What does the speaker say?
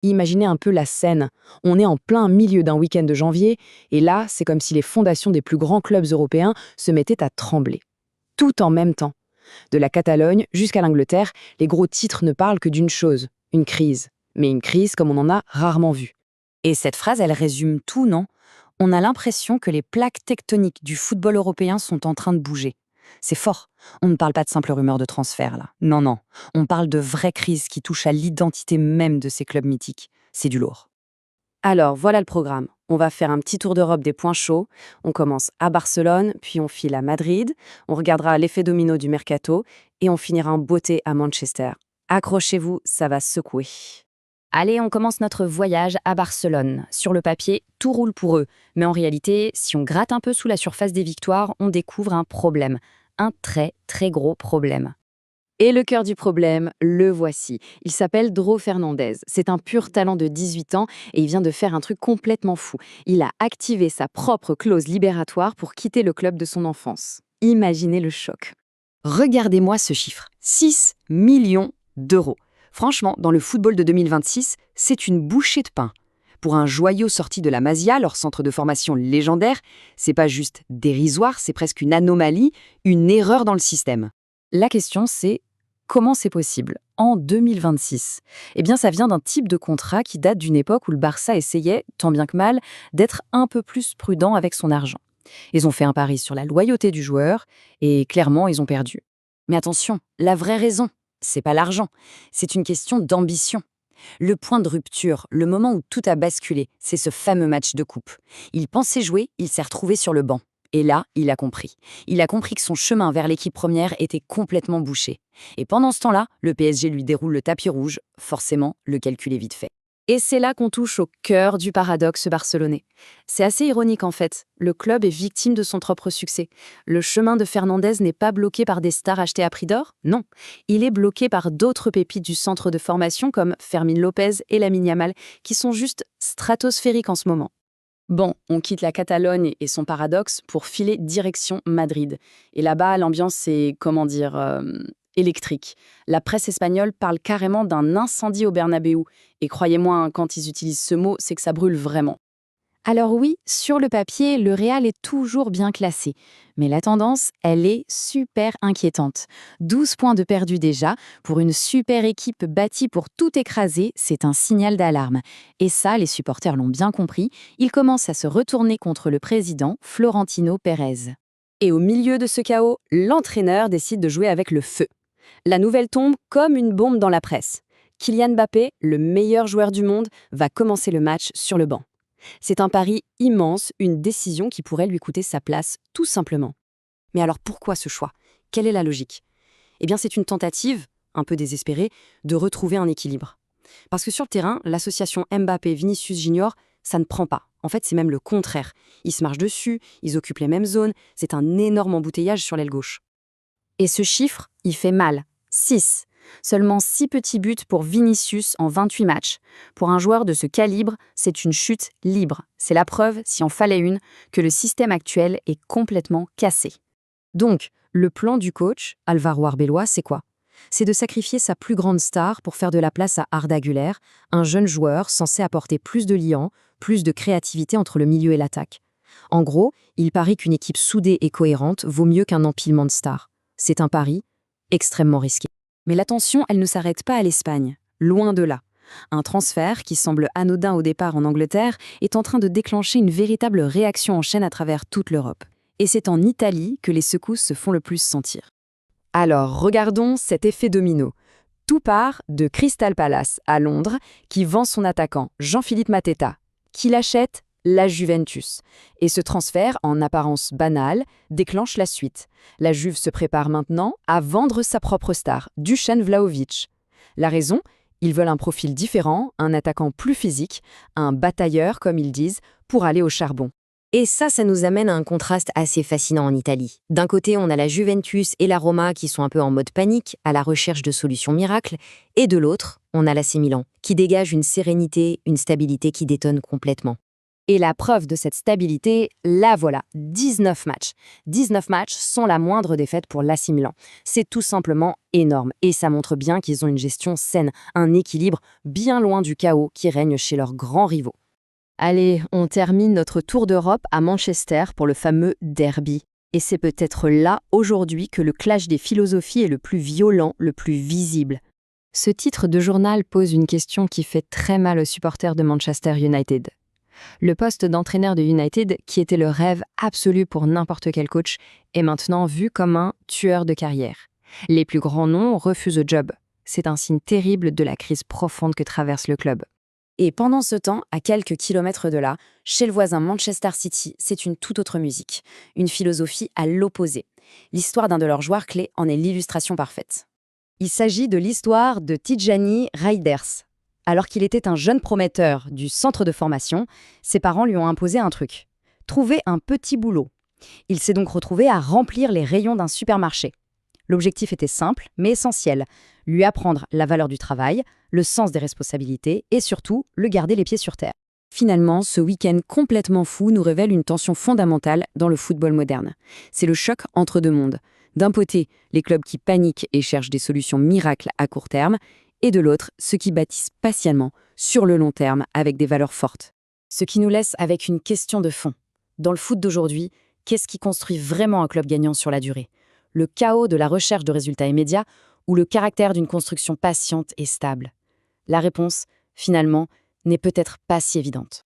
Imaginez un peu la scène. On est en plein milieu d'un week-end de janvier, et là, c'est comme si les fondations des plus grands clubs européens se mettaient à trembler. Tout en même temps. De la Catalogne jusqu'à l'Angleterre, les gros titres ne parlent que d'une chose, une crise. Mais une crise comme on en a rarement vu. Et cette phrase, elle résume tout, non? On a l'impression que les plaques tectoniques du football européen sont en train de bouger. C'est fort. On ne parle pas de simples rumeurs de transfert, là. Non, non. On parle de vraies crises qui touchent à l'identité même de ces clubs mythiques. C'est du lourd. Alors, voilà le programme. On va faire un petit tour d'Europe des points chauds. On commence à Barcelone, puis on file à Madrid. On regardera l'effet domino du mercato et on finira en beauté à Manchester. Accrochez-vous, ça va secouer. Allez, on commence notre voyage à Barcelone. Sur le papier, tout roule pour eux. Mais en réalité, si on gratte un peu sous la surface des victoires, on découvre un problème. Un très, très gros problème. Et le cœur du problème, le voici. Il s'appelle Dro Fernandez. C'est un pur talent de 18 ans et il vient de faire un truc complètement fou. Il a activé sa propre clause libératoire pour quitter le club de son enfance. Imaginez le choc. Regardez-moi ce chiffre. 6 millions d'euros. Franchement, dans le football de 2026, c'est une bouchée de pain. Pour un joyau sorti de la Masia, leur centre de formation légendaire, c'est pas juste dérisoire, c'est presque une anomalie, une erreur dans le système. La question, c'est comment c'est possible en 2026? Eh bien, ça vient d'un type de contrat qui date d'une époque où le Barça essayait, tant bien que mal, d'être un peu plus prudent avec son argent. Ils ont fait un pari sur la loyauté du joueur et clairement, ils ont perdu. Mais attention, la vraie raison, c'est pas l'argent, c'est une question d'ambition. Le point de rupture, le moment où tout a basculé, c'est ce fameux match de coupe. Il pensait jouer, il s'est retrouvé sur le banc. Et là, il a compris. Il a compris que son chemin vers l'équipe première était complètement bouché. Et pendant ce temps-là, le PSG lui déroule le tapis rouge. Forcément, le calcul est vite fait. Et c'est là qu'on touche au cœur du paradoxe barcelonais. C'est assez ironique en fait. Le club est victime de son propre succès. Le chemin de Fernandez n'est pas bloqué par des stars achetées à prix d'or, non. Il est bloqué par d'autres pépites du centre de formation comme Fermín López et Lamine Yamal, qui sont juste stratosphériques en ce moment. Bon, on quitte la Catalogne et son paradoxe pour filer direction Madrid. Et là-bas, l'ambiance est, électrique. La presse espagnole parle carrément d'un incendie au Bernabéu. Et croyez-moi, hein, quand ils utilisent ce mot, c'est que ça brûle vraiment. Alors oui, sur le papier, le Real est toujours bien classé. Mais la tendance, elle est super inquiétante. 12 points de perdus déjà. Pour une super équipe bâtie pour tout écraser, c'est un signal d'alarme. Et ça, les supporters l'ont bien compris. Ils commencent à se retourner contre le président, Florentino Pérez. Et au milieu de ce chaos, l'entraîneur décide de jouer avec le feu. La nouvelle tombe comme une bombe dans la presse. Kylian Mbappé, le meilleur joueur du monde, va commencer le match sur le banc. C'est un pari immense, une décision qui pourrait lui coûter sa place, tout simplement. Mais alors pourquoi ce choix? Quelle est la logique? Eh bien c'est une tentative, un peu désespérée, de retrouver un équilibre. Parce que sur le terrain, l'association Mbappé-Vinicius Junior, ça ne prend pas. En fait, c'est même le contraire. Ils se marchent dessus, ils occupent les mêmes zones, c'est un énorme embouteillage sur l'aile gauche. Et ce chiffre, il fait mal. 6. Seulement 6 petits buts pour Vinicius en 28 matchs. Pour un joueur de ce calibre, c'est une chute libre. C'est la preuve, s'il en fallait une, que le système actuel est complètement cassé. Donc, le plan du coach, Álvaro Arbeloa, c'est quoi? C'est de sacrifier sa plus grande star pour faire de la place à Arda Güler, un jeune joueur censé apporter plus de liant, plus de créativité entre le milieu et l'attaque. En gros, il parie qu'une équipe soudée et cohérente vaut mieux qu'un empilement de stars. C'est un pari extrêmement risqué. Mais l'attention, elle ne s'arrête pas à l'Espagne. Loin de là. Un transfert qui semble anodin au départ en Angleterre est en train de déclencher une véritable réaction en chaîne à travers toute l'Europe. Et c'est en Italie que les secousses se font le plus sentir. Alors, regardons cet effet domino. Tout part de Crystal Palace à Londres, qui vend son attaquant Jean-Philippe Mateta, qui l'achète la Juventus. Et ce transfert, en apparence banal, déclenche la suite. La Juve se prépare maintenant à vendre sa propre star, Dusan Vlahovic. La raison? Ils veulent un profil différent, un attaquant plus physique, un batailleur, comme ils disent, pour aller au charbon. Et ça nous amène à un contraste assez fascinant en Italie. D'un côté, on a la Juventus et la Roma qui sont un peu en mode panique, à la recherche de solutions miracles, et de l'autre, on a l'AC Milan, qui dégage une sérénité, une stabilité qui détonne complètement. Et la preuve de cette stabilité, la voilà, 19 matchs. 19 matchs sont la moindre défaite pour l'AC Milan. C'est tout simplement énorme et ça montre bien qu'ils ont une gestion saine, un équilibre bien loin du chaos qui règne chez leurs grands rivaux. Allez, on termine notre tour d'Europe à Manchester pour le fameux derby. Et c'est peut-être là, aujourd'hui, que le clash des philosophies est le plus violent, le plus visible. Ce titre de journal pose une question qui fait très mal aux supporters de Manchester United. Le poste d'entraîneur de United, qui était le rêve absolu pour n'importe quel coach, est maintenant vu comme un tueur de carrière. Les plus grands noms refusent le job. C'est un signe terrible de la crise profonde que traverse le club. Et pendant ce temps, à quelques kilomètres de là, chez le voisin Manchester City, c'est une toute autre musique, une philosophie à l'opposé. L'histoire d'un de leurs joueurs clés en est l'illustration parfaite. Il s'agit de l'histoire de Tijani Reinders. Alors qu'il était un jeune prometteur du centre de formation, ses parents lui ont imposé un truc. Trouver un petit boulot. Il s'est donc retrouvé à remplir les rayons d'un supermarché. L'objectif était simple, mais essentiel. Lui apprendre la valeur du travail, le sens des responsabilités et surtout, le garder les pieds sur terre. Finalement, ce week-end complètement fou nous révèle une tension fondamentale dans le football moderne. C'est le choc entre deux mondes. D'un côté, les clubs qui paniquent et cherchent des solutions miracles à court terme, et de l'autre, ceux qui bâtissent patiemment, sur le long terme, avec des valeurs fortes. Ce qui nous laisse avec une question de fond. Dans le foot d'aujourd'hui, qu'est-ce qui construit vraiment un club gagnant sur la durée ? Le chaos de la recherche de résultats immédiats ou le caractère d'une construction patiente et stable ? La réponse, finalement, n'est peut-être pas si évidente.